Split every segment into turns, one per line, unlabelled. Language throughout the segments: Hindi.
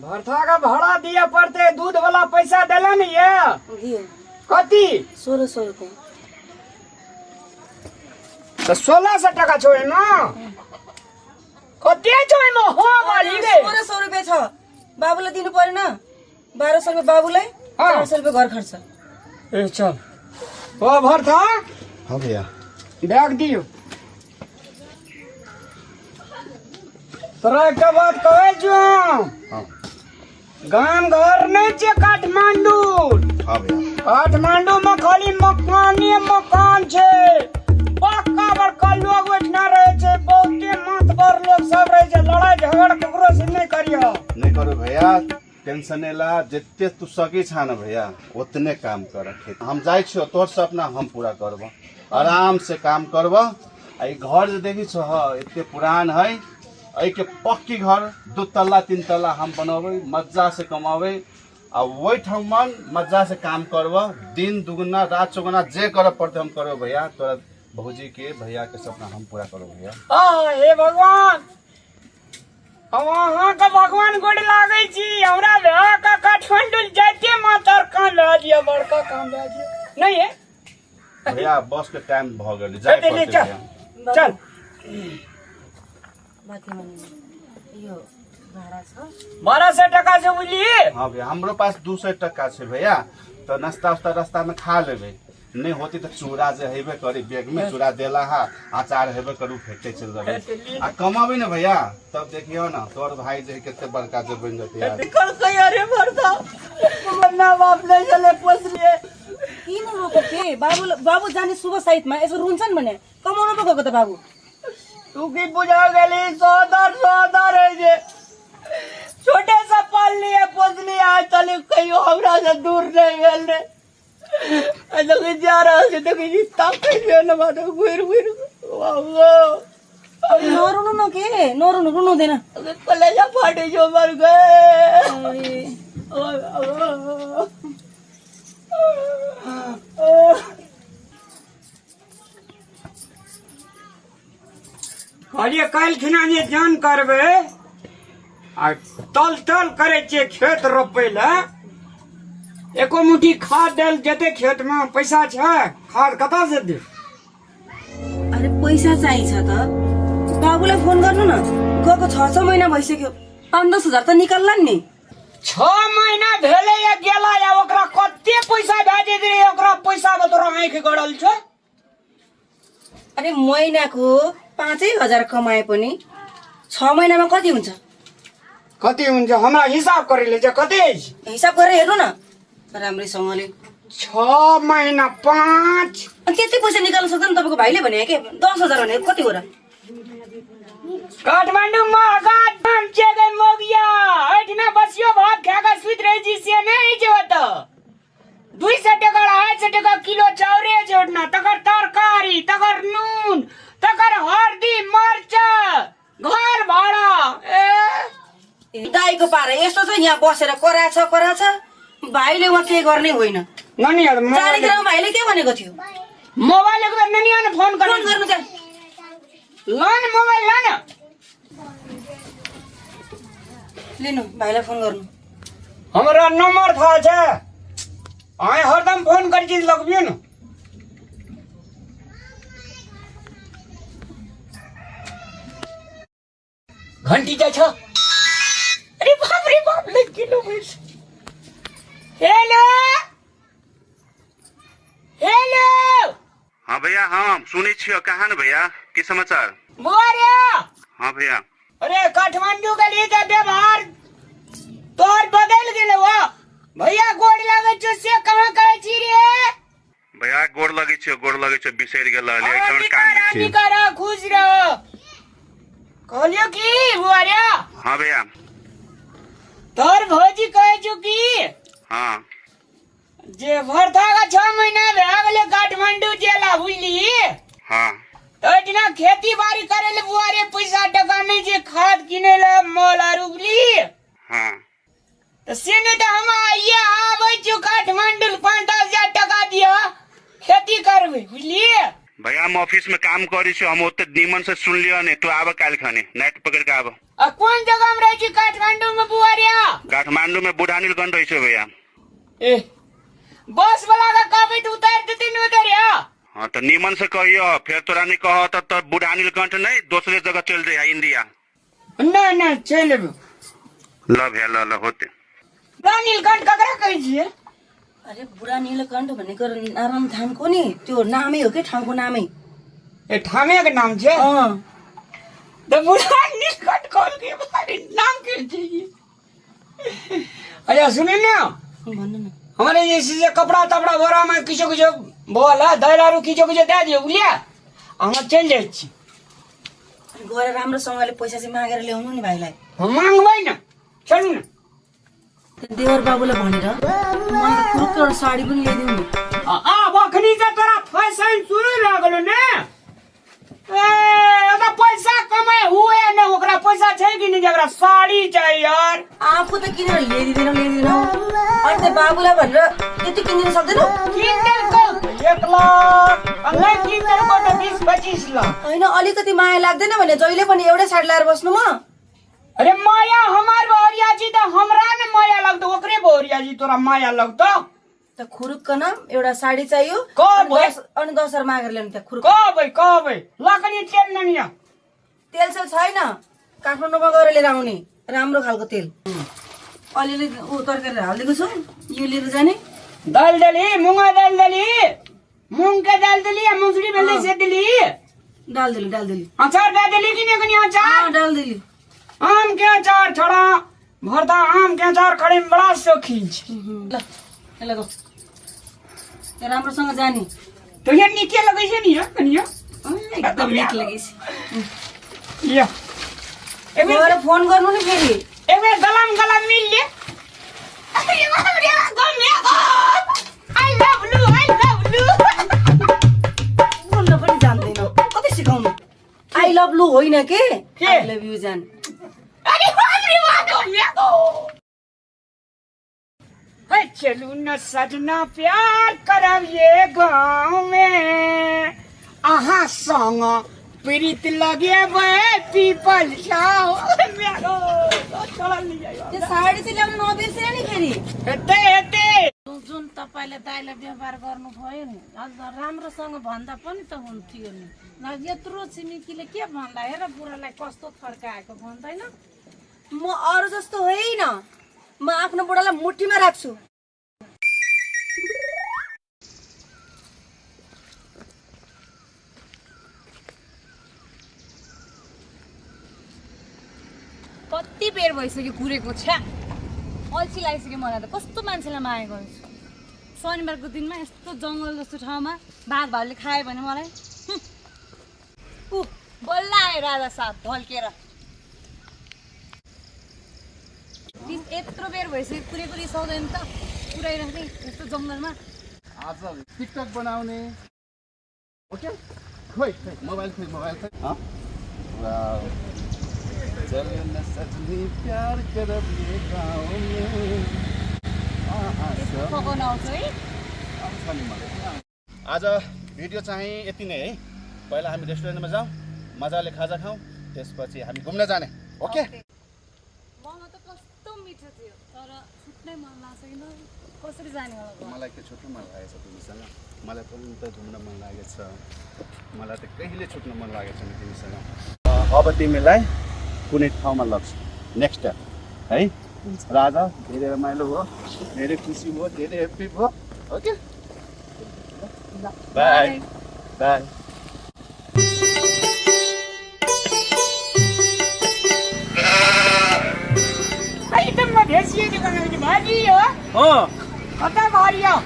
भरथा का भाड़ा दिए पड़ते दूध वाला पैसा दिला नहीं है
दिए
कति
1600 रुपये
तो 1600 टका छोड़े ना कति छोड़े ना हो वाली रे
1600 रुपये छ बाबुलाई दिनु पर्यो न 1200 रुपये बाबुलाई 400 रुपये घर खर्च
ए चल ओ भरथा
हाँ भैया
बैग दियो तोरा एक बात कहे जो
हाँ
गांव घर नहीं छे काठमांडू
हाँ भैया
काठमांडू में खाली मकान छे बड़का बड़का लोग बैठना रहे छे बहुते मातबर लोग सब रहे छे लड़ाई झगड़ ककरो से नहीं करियो
नहीं करो भैया टेंशन ला जितने तू सकी छा ना भैया उतने काम कर खेत हम जाए छो तोर सपना हम पूरा करब आराम से काम करब आई घर जो देखी छो इतने पुरान है आई के पक्की घर 2 तल्ला 3 तल्ला हम बनबे मजा से कमाबे आ वही ठाव मन मजा से काम करब दिन दुगुना रात चौगुना जे करे पड़ते हम करब भैया तोरा भौजी के भैया के सपना हम पूरा करब भैया
हे भगवान हम अहाँ का भगवान गोड़ लागे छी हमरा भैया का काठमांडू जाते मातर कान ला दिया बड़का काम ला दिया नहीं है
भैया बस के टाइम भ गेल जाय पड़ते भैया
चल
बाकी माने यो भाडा छ
1200 टका से बुझलिए
हाँ भैया हमरो पास 200 टका छे भैया तो नाश्ता उस्ता रास्ता में खा लेबे नहीं होती तो चूड़ा जे हेबे करी बैग में चूड़ा देला हा अचार हेबे करू फेंकते चल जाबे आ कमाबे ना भैया तब देखियो ना तोर भाई जे केते बड़का जे बन जते यार
निकल गई अरे भरता मन्ना बाप ले चले पोसलिए
किन रोको के बाबु जाने सुबह साइड में यसो रुन्छन् भने कमाउन पो गएको त बाबु
तू की बुझा गेली सोदर है जे छोटे सा पाल लिए पोस लिए आज तले कहियो हमरा से दूर नहीं गेल रे ऐसा कि जा रहा है तो कि ताकत है ना मातो गुर वाओ
नरुनु न के नरुनु रुनु देन
कलेजा फाटे जो मर गए अरे कल खिना जे जान करबे आ तल करे छे खेत रोपे ला एको मुट्ठी खाद डाल जते खेत में पैसा छ खाद कता से दे
अरे पैसा चाहिन्छ त बाबुलाई फोन गर्नु न गएको 6 महिना भइसक्यो 5-10 हजार त निकाल्ला नि
6 महिना भेले या गेला या ओकरा कते पैसा भेजे दे ओकरा पैसा बतोरा आंख गडल छ
अरे महिनाको 5000 कमाए पनि 6 महिनामा कति हुन्छ
कति हुन्छ हमरा हिसाब गरेले जे कति
हिसाब गरेर हेर्नु न राम्रैसँगले
6 महिना 5
त्यति पैसा निकाल्न सक्दैन तपाईको भाइले भने के 10000 भने कति हो र
काठमाडौँ में गात नाम चेगै मोगिया ऐठना बसियो भात खाका सुत रही जी से नहीं जो तो 200 टका 250 टका किलो चाउरे जोड़ना तकर तरकारी तकर नून तकर हर्दी मर्चा घर भाडा ए
दाइको पारा यस्तो छ यहाँ बसेर कराछ भाइले वा के गर्ने होइन
ननी
चालीग्राम भाइले के भनेको थियो
मोबाइल एक बार ननी आने फोन
गर्नु छ
लान मोबाइल लान
लिनु भाइलाई फोन गर्नु
हमरा नंबर था छ आए हरदम फोन कर चीज लगबियो न घंटी जा छ अरे बाप ले किलो बस हेलो
हाँ भैया हाँ सुनी छियो कहाँ न भैया की समाचार
बोरिया
हाँ भैया
अरे काठमांडू के लिए तो व्यवहार तोर बदल गेले वो भैया गोड़ लागे छ से कहां कहे छी रे
भैया गोड़ लगे छ बिसर गेला ले एकटा काम
रानी करा खुश रहो कहलियो की बोरिया
हाँ भैया
तोर भौजी कहे छु की
हाँ
जे भरथा का 6 महीना भे गेले काठमांडू जेला बुझली
हाँ
तो इतना खेती बाड़ी करे ले बुआरे पैसा टका नहीं जे खाद किने ले मोल आरुबली
हाँ
तो से ने तो हम ये आवे छु काठमांडू 5-10 हजार टका दिया खेती करबे बुझली
भैया हम ऑफिस में काम करी छी हम ओते नीमन से सुन लियो ने तू आब काल खाने नाइट पकड़ के आब
कौन जगह में रही छी काठमांडू में बुआरिया
काठमांडू में बूढ़ा नीलकंठ होई छै भैया
ए बस वाला का कहबे तो उतार देती न उधर या
हां तो नीमन से कहियो फिर तोरा नहीं कह तो बूढ़ा नीलकंठ नहीं दूसरे जगह चल जाए इंडिया
ना ना चल
ल भैया ल होते
नीलकंठ ककरा कहै छियै
अरे बुढा नीलकण्ठ भनेको नारायण धामको नि त्यो नामै हो के ठाउँको नामै
ए ठामे के नाम छै
अँ
तो बुढ़ा नीलकंठ कॉल के बारे नाम के चाहिए अच्छा सुने ना
भन्नु न
हमारे जैसे कपड़ा तपड़ा भरा में किछो किछो बोला दैलारू किछो किछो दे दियो बुझलिया हम चल जाइ छी
गएर राम्रोसँगले पैसा चाहिँ मागेर ल्याउनु नि भाइलाई
हम मांगबै न चलु न
देवर बाबुलाई भनेर मैले त कुरुक्क एउटा साडी पनि ल्याइदिउँ नि
अब अखनी त तोरा फैशन शुरू भए गेलो ने ए ओकरा पैसा कमाए हुए न ओकरा पैसा छै कि नहीं जकरा साड़ी चाहिए यार
आफू त किनेर ल्याइदिँदैनौ अनि त बाबुलाई भनेर त्यति किनिदिन सक्दैनौ
किन्डल को 1 लाख अनलाइन किन्डल को त 20-25 लाख
होइन अलिकति माया लाग्दैन भने जहिले पनि एउटै साडी लाएर बस्नु म
अरे माया हमार बहरिया जी त हमरा ने माया लगतो ओकरे बहरिया जी तोरा माया लगतो
त खुरुक्क न एउटा साडी चाहियो अनि 10,000 मागेर ल्याउनु त्यहाँ खुरुक्क
कहबै लकनी तेल ननिया
तेल सेल छैन काठमाडौँमा गएर लिएर आउने राम्रो खालको तेल अलिअलि तरकारी हालिदिएको छु यो लिएर जाने
दाल दली मुंगा दाल दली मूंग के दाल दली मुसरी बेले से दली
डाल देली
अचार दे दली कि नहीं अचार
डाल देली
आम के अचार छोड़ा भरता आम के अचार खड़े में बड़ा शौकीन छी
ल लगो त्यो राम्रोसँग जाने
तो ये निके लगे छे नि कनिया
एकदम नीक लगेछ
या
गएर फोन गर्नु नि फेरि
एबे गलम मिल ले अरे बाप रे गम्या आई लव लू
बोल्न पनि जान्दैन कतै सिकाउनु आई लभ लु होइन के आई लभ यु जान
अरे बाप रे गम्या है चलू न सजना प्यार करब ये गाँव में आहा संग प्रीत लगे पीपल छाओ
त्यो साडी चाहिँ ल्याउनु नबिर्से नि फेरि
हेते
जुन तपाईले दाइले व्यवहार गर्नु भयो नि अझ राम्रोसँग भन्दा पनि त हुन्थ्यो नि न यत्रो छिमेकीले के भन्दा हेर बुढालाई कस्तो फर्काएको भन्दैन
म अरू जस्तो होइन म आफ्नो बुढालाई मुठीमा राख्छु
कति बेर भइसक्यो कुरेको छ्या अल्छी लागिसक्यो मलाई त कस्तो मान्छेलाई माया गर्छु शनिबारको दिनमा यस्तो जङ्गल जस्तो ठाउँमा बाघ भालुले खायो भने मलाई बल्ल आयो राजा साथ ढल्केर यत्रो बेर भइसक्यो कुरेको रिसाउँदैन त पुऱ्याइराख्ने यस्तो जङ्गलमा
आज टिकटक बनाउने ओके खोइ मोबाइल हाँ वाओ चलो न सजनी प्यार करब ये गाँव में
पकाउन आउँछ है
आज भिडियो चाहिँ यति नै है पहिला हामी रेस्टुरेन्टमा जाउँ मजाले खाजा खाउँ त्यसपछि हामी घुम्न जाने ओके
मोमो त कस्तो मिठो थियो तर छुट्नै मन लाग्छ कसरी जाने होला
मलाई त छुट्न मन लागेको छ तिमीसँग मलाई पनि त घुम्न मन लागेको छ मलाई त कहिले छुट्न मन लागेको छैन तिमीसँग अब तिमीलाई कुनै ठाउँमा लग्छु नेक्स्ट टाइम है राजा धेरै रमाइलो भयो धेरै खुसी भयो धेरै ह्याप्पी भयो ओके बाई बाई
एकदम मधेसी दुकान भाजी हो कता भारी हो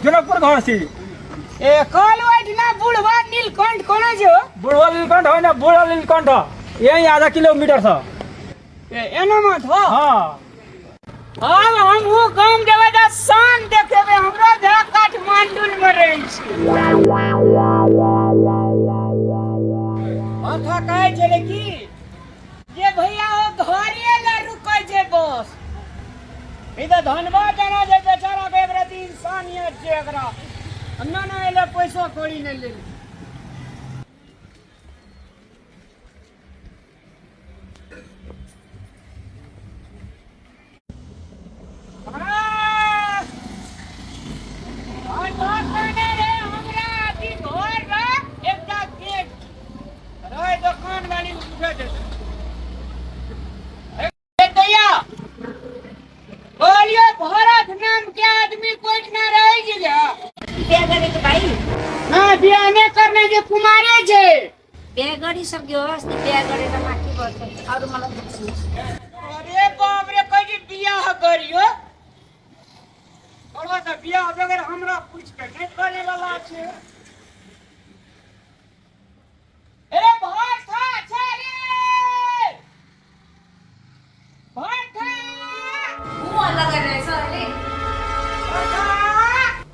जनकपुर घर छी
ए कल वाइटना बुढ़वा नीलकंठ कोन छ
बुढ़वा नीलकंठ होइन बुढ़ा नीलकंठ यही आधा किलोमीटर छ
ए एनामा छ
हाँ
अब हम वो गांव देवे दा शान देखेबे हमरा जा काठमांडू में रहै छी अथा कहै छले की जे भैया ओ घरे ला रुकै जे बस इधर धनबाद जाना जे बेचारा बेगरती इंसानियत जे एकरा अन्ना ना एले पैसा कौड़ी नहीं ले के कुमारे छे
बिहा गरिसक्यो अस्ति बिहा गरेर माथि गर्छ अरू मलाई बुझ्छु
अरे बाप रे कहीं बियाह करियो और तो बियाह बगैर हमरा कुछ के नहीं करे वाला छे अरे भाई था चले भाई था
ऊ हल्ला गरिरहेछ अहिले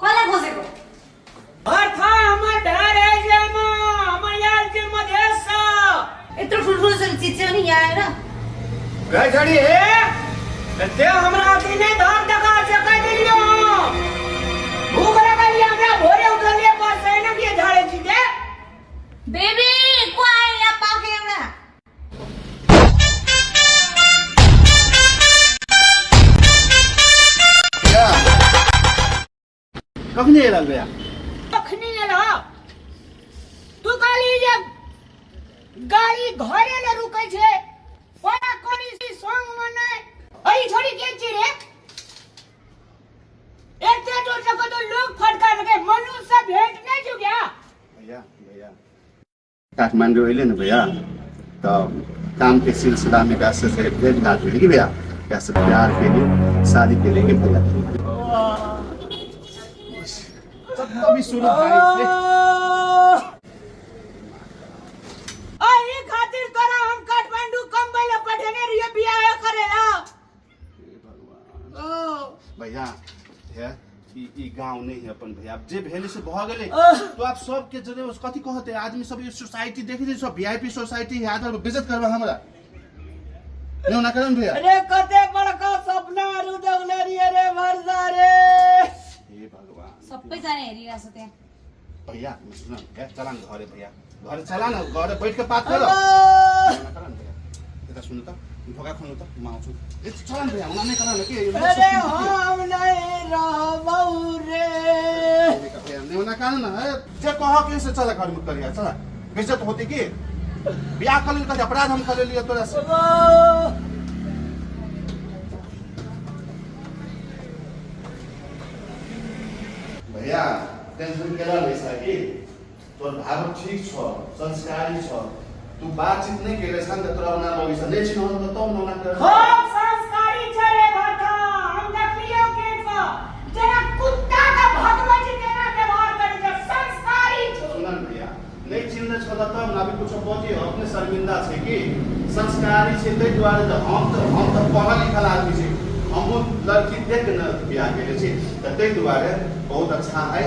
कसलाई खोजेको
भाई था हमर डर है जे म हम यार के मधेस
यत्रो ठुल्ठुलो चिज चाहिँ नि यहाँ आएर
गए छड़ी है ते हमरा दिने धान टका से कह दिलियो भूख लगल हमरा भोरे उठलिए बस है ना के झाड़े छी के
बेबी को आयो यहाँ पाके एउटा
भैया कखनी एला भैया
अखनी एला तू काली जे गाड़ी घरे ले रुकै छे पड़ा कोनी सी संग मने अई छोड़ी के छी रे एते जोर से तो लोग फटका लगे मनुष्य भेंट नहीं जो गया
भैया भैया काठमांडू अहिले न भैया तो काम के सिलसिला में कैसे से भेंट घाट हुई कि भैया कैसे प्यार के लिए शादी के लिए भैया अभी शुरू
आई खातिर तोरा हम काठमांडू कंबल पठने रियो बियाह करेला
भैया है ई गांव नहीं है अपन भैया अब जे भेले से भ गेले तो आप सब के जरे उस कथि कहते आदमी सब ये सोसाइटी देखि दे सब वीआईपी सोसाइटी है आदर बेइज्जत करबा हमरा नहीं ना करन भैया
अरे कते बड़का सपना रु जगले रिए रे भरसा रे
हे भगवान
सबैजना हेरिरहेछ त्यहाँ
भैया सुन क्या चला न घरे भैया घर चला न घर बैठ के बात कर यता सुन त भोगा खानु त म आउँछु ए चला न भैया उना नै करा न के
अरे हम नहीं रहबौ रे
भैया नहीं ना कान न जे कह के से चला घर में करिया चला बेइज्जत होती की बियाह कर लिया अपराध हम कर लिया तोरा से भैया टेंशन केला नहीं कि तोर भाव ठीक छ संस्कारी छ तू बातचीत नहीं केले सन त तोरा ना लगी सन नहीं छिन त तो ना कर
खूब संस्कारी छरे भाता हम देखलियो के जेना कुत्ता का भगवती केना व्यवहार करे जे संस्कारी छ
सुनन भैया नहीं चिन्ह छ त तब ना भी कुछ बोली अपने शर्मिंदा छे कि संस्कारी छे तै द्वारा त हम त पढ़ा लिखल आदमी छे हम लड़की देख न बियाह केले छे त तै द्वारा बहुत अच्छा है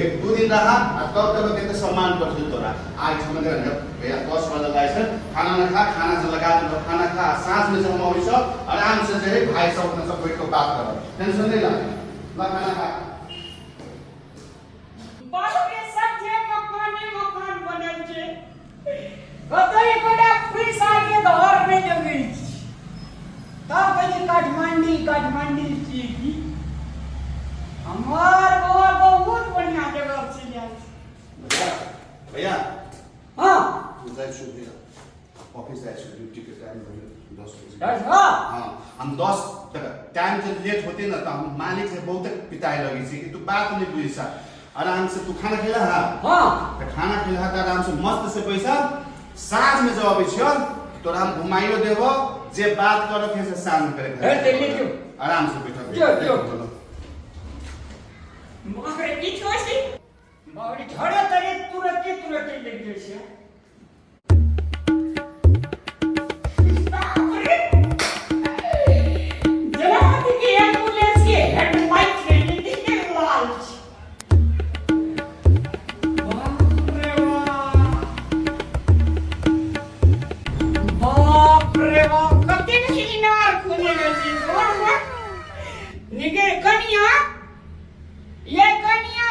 एक दो दिन रहा और तब तक के सम्मान कर तोरा आज हम भैया 10 बजे जाए छै खाना न खा खाना से लगा दे खाना खा साँझ में जब हम आबै छ आराम से जे भाई सब अपना सब बैठ के बात कर टेंशन नहीं ला खाना खा
बाप रे सब जे मकान बनल छे कतई कोडा पैसा के घर में जगई तब कहीं काठमांडी छी हमार बुआ बहुत बढ़िया जगह से जाए
भैया
हां
जाए छु भैया ऑफिस जाए छु ड्यूटी के टाइम 10 बजे
हां
हम 10 तक टाइम से लेट होते ना तो हम मालिक से बहुत पिटाई लगी थी कि तू बात नहीं बुझिसा आराम से तू खाना खेला हां तो खाना खेला त आराम से मस्त से पैसा साँझ में जब आबै छियो तोरा हम घुमाइयो देबो जे बात करो के से शाम करे आराम से बैठो
जो मगर की छोसी मगर झड़े तरे तुरंत लग गई से जलावती की एम्बुलेंस के हेडलाइट नहीं दिखे लाल बाप रे बाप कते किनार खुले जी निके कनिया ये कनिया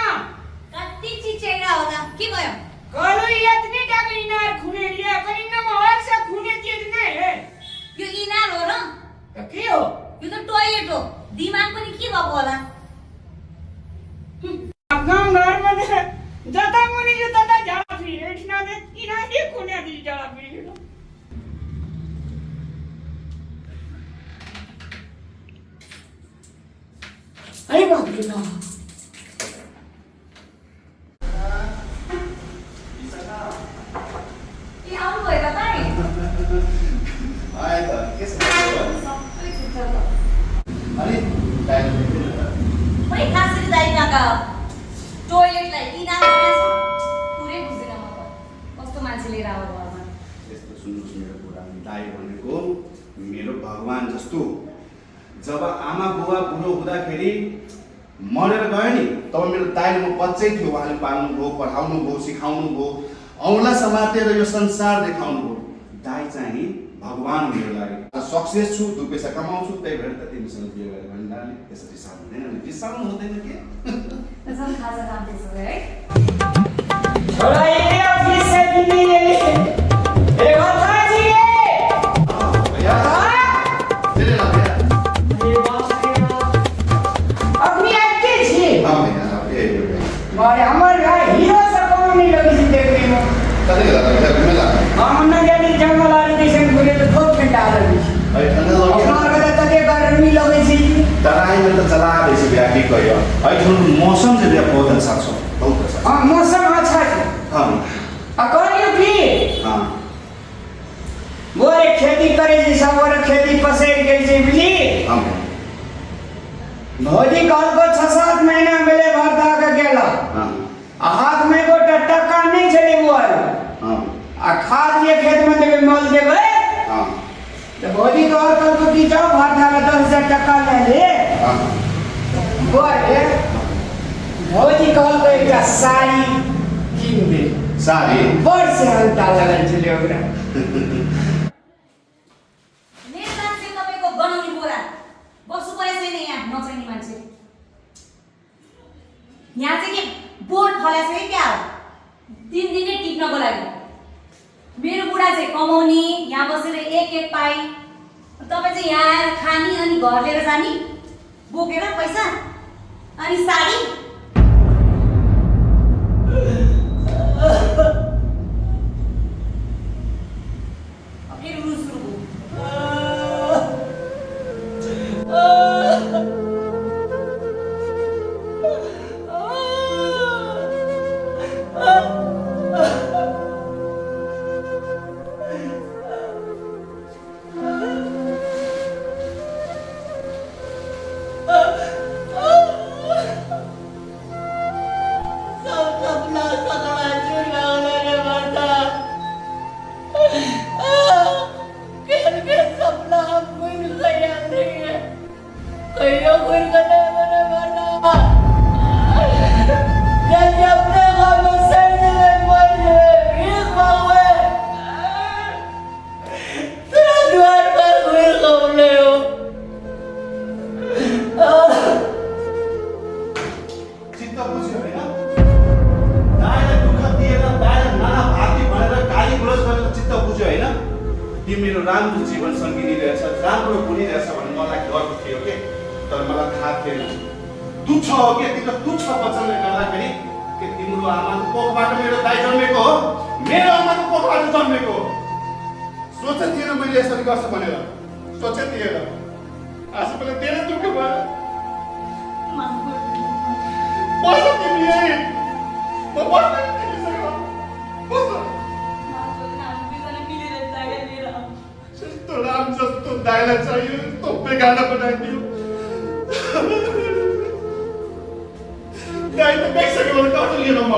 कति चिचेरा होला के भयो
कलो इतनी डाकी इनार खुने लिया कनिया महर से खुने चीज नहीं है
यो इनार हो र
तो के हो
यो त टोयलेट हो दिमाग पनि के भएको होला
गाँव घर में जता मुनि जो तता झाड़ा फिर इतना दे इनार ही खुने दी झाड़ा फिर अरे बाप रे बाप
खै खासरी दाइनाका टोयलेटलाई किन गरेछ पुरै बुझ्दिनँ म त कस्तो मान्छे लिएर आयो घरमा
यस्तो सुन्नुहोस् मेरो कुरा दाइ भनेको मेरो भगवान जस्तो जब आमा बुवा बुढो हुँदाखेरि मरेर गयो नि तब मेरो दाइले म बच्चै थियो उहाँले पाल्नु भयो पढाउनु भयो सिकाउनु भयो औँला समातेर यो संसार देखाउनु भयो दाइ चाहिँ भगवान मेरो लागि सक्सेस छु 2 पैसा कमाउँछु त्यही भएर त तिमीसँग बिहे गरेर भन्नाले त्यसरी रिसाउनु हुँदैन नि रिसाउनु हुँदैन के
त्यसमा खाजा खाँदैछ है
छोरा ये ऑफिस से भी नहीं ए कथा जी
भैया तेरे ला भैया
ये बात अपनी आके जी
हां भैया ये
मारे हमारे भाई हीरो से कौन नहीं लगी थी देखने में
कदे ला भैया घुमेला
हमने गया जंगल वाली देशन घुरे तो थोक में डाल दी
अरे ठंडा लगे
हमारे का तके गर्मी लगे थी
तराई में तो चला रही से बिया की कहियो आई थोड़ा मौसम से बिया बहुत अच्छा छ बहुत अच्छा
हां मौसम अच्छा है
हां
अकॉर्डिंग भी
हां
बोरे खेती करे जी सब बोरे खेती पसेर के जी बिली
हां
भौजी कल को 6-7 महीना मिले भरता का गेला
हां
हाथ में को टक्का नहीं चले वो
हां
आ खाद ये खेत में देवे मल देवे
हां
तो भौजी तो और कल को की जाओ भरता का 10,000 टक्का ले ले
हां
बोरे भौजी कल को एक साड़ी किन दे
सारी
बड़ से हल्का लगन चले ओकरा
मेरो मान्छे तपाईँको बनाउने बोरा बस्नु परेछ नि यहाँ नचाहिने मान्छे यहाँ चाहिँ के बोर्ड फलेछ है क्या हो 3 दिन नै टिप्नको लागि मेरो बुढा चाहिँ कमाउने यहाँ बसेर एक पाइ तपाईँ चाहिँ यहाँ आएर खाने अनि घर लिएर जाने बोकेर पैसा अनि साडी फेरि रुस रुबु
चित्त बुझ्यो हैन दाइले दुःख दिएर दाइले नाना भाती भनेर गाली गुलोज गरेर चित्त बुझ्यो हैन तिमी मेरो राम्रो जीवन सङ्गिनी रहेछ राम्रो बुढी रहेछ भन्ने मलाई गर्व थियो के तर मलाई थाहा थिएन तुच्छ हो के तिम्रो तुच्छ वचनले गर्दाखेरि के तिम्रो आमाको कोखबाट मेरो दाइ जन्मेको हो मेरो आमाको कोखबाट जन्मेको हो सोचे थिएन मैले यसरी गर्छु भनेर सोचे थिएन आज मलाई धेरै दुःख भयो बस तिमी यही म बस्न तिमीसँग बस जस्तो राम जस्तो दाइलाई चाहियो यस्तो बेगाना बनाइदियो दाइ त बेग्सक्यो भने कस्तो लिएर म